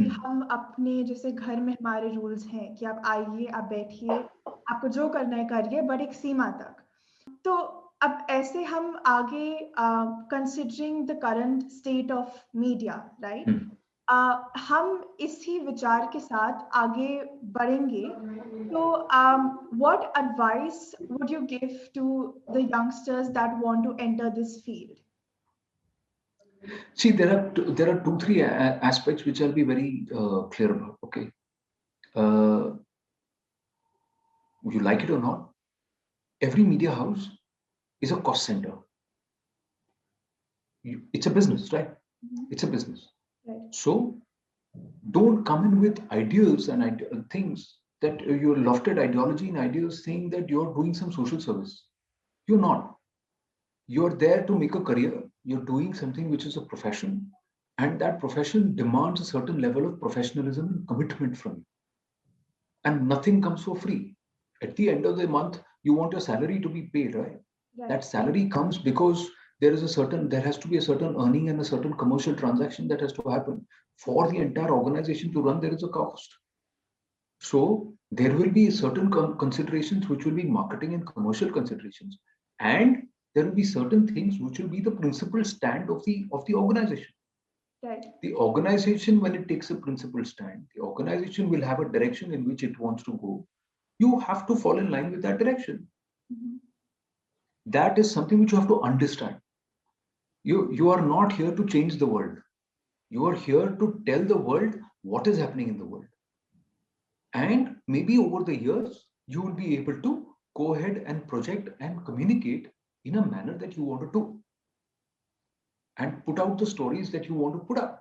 कि हम अपने जैसे घर में हमारे रूल्स हैं कि आप आइए, आप बैठिए, आपको जो करना है करिए बट एक सीमा तक। तो अब ऐसे हम आगे considering the current state of media, right? Hmm. हम इसी विचार के साथ आगे बढ़ेंगे। तो what advice would you give to the youngsters that want to enter this field? See, there are two, three aspects which I'll be very clear about. Okay, uh, you like it or not, every media house is a cost center. It's a business, right? It's a business. Right. So don't come in with ideas and things that your lofted ideology and ideas saying that you're doing some social service. You're not. You're there to make a career. You're doing something which is a profession, and that profession demands a certain level of professionalism and commitment from you. And nothing comes for free. At the end of the month, you want your salary to be paid, right? Right. That salary comes because there has to be a certain earning and a certain commercial transaction that has to happen. For the entire organization to run, there is a cost. So there will be certain considerations which will be marketing and commercial considerations, and there will be certain things which will be the principal stand of the organization. Right. The organization, when it takes a principal stand, the organization will have a direction in which it wants to go. You have to fall in line with that direction. That is something which you have to understand. You are not here to change the world. You are here to tell the world what is happening in the world. And maybe over the years, you will be able to go ahead and project and communicate in a manner that you want to do, and put out the stories that you want to put out,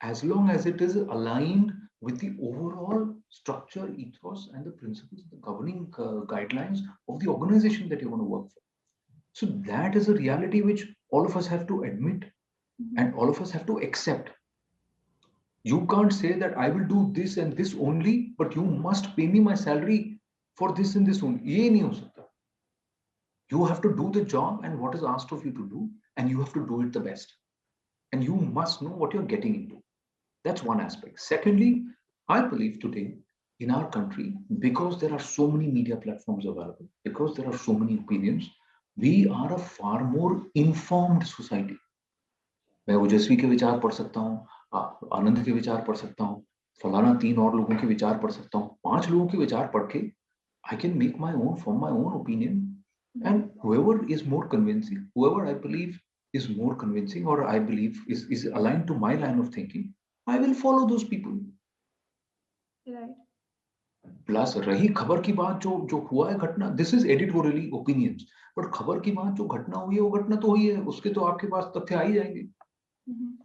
as long as it is aligned with the overall structure, ethos, and the principles, the governing guidelines of the organization that you want to work for. So that is a reality which all of us have to admit, and all of us have to accept. You can't say that I will do this and this only, but you must pay me my salary for this and this only. ये नहीं हो सकता. You have to do the job and what is asked of you to do, and you have to do it the best. And you must know what you're getting into. That's one aspect. Secondly, I believe today in our country, because there are so many media platforms available, because there are so many opinions, we are a far more informed society. मैं ओजस्वी के विचार पढ़ सकता हूँ, आनंद के विचार पढ़ सकता हूँ, फलाना 3 और लोगों के विचार पढ़ सकता हूँ, 5 लोगों के विचार पढ़ के I can make my own, form my own opinion, and whoever is more convincing, whoever I believe is more convincing, or I believe is aligned to my line of thinking, I will follow those people. Right. Plus रही खबर की बात, जो हुआ है घटना, this is editorially opinions, but खबर की बात जो घटना हुई है वो घटना तो हुई है, उसके तो आपके पास तथ्य आ ही जाएंगे.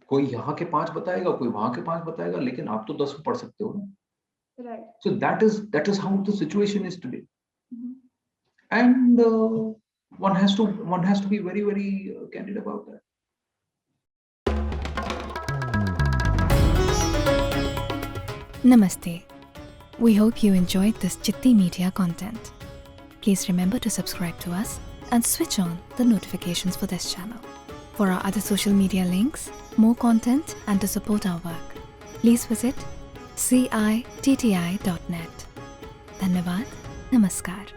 कोई यहाँ के 5 बताएगा, कोई वहां के 5 बताएगा, लेकिन आप तो 10 पढ़ सकते हो ना. Right. So that is how the situation is today. And one has to be very, very candid about that. Namaste. We hope you enjoyed this Chitti Media content. Please remember to subscribe to us and switch on the notifications for this channel. For our other social media links, more content, and to support our work, please visit citti.net. Dhanyavad. Namaskar.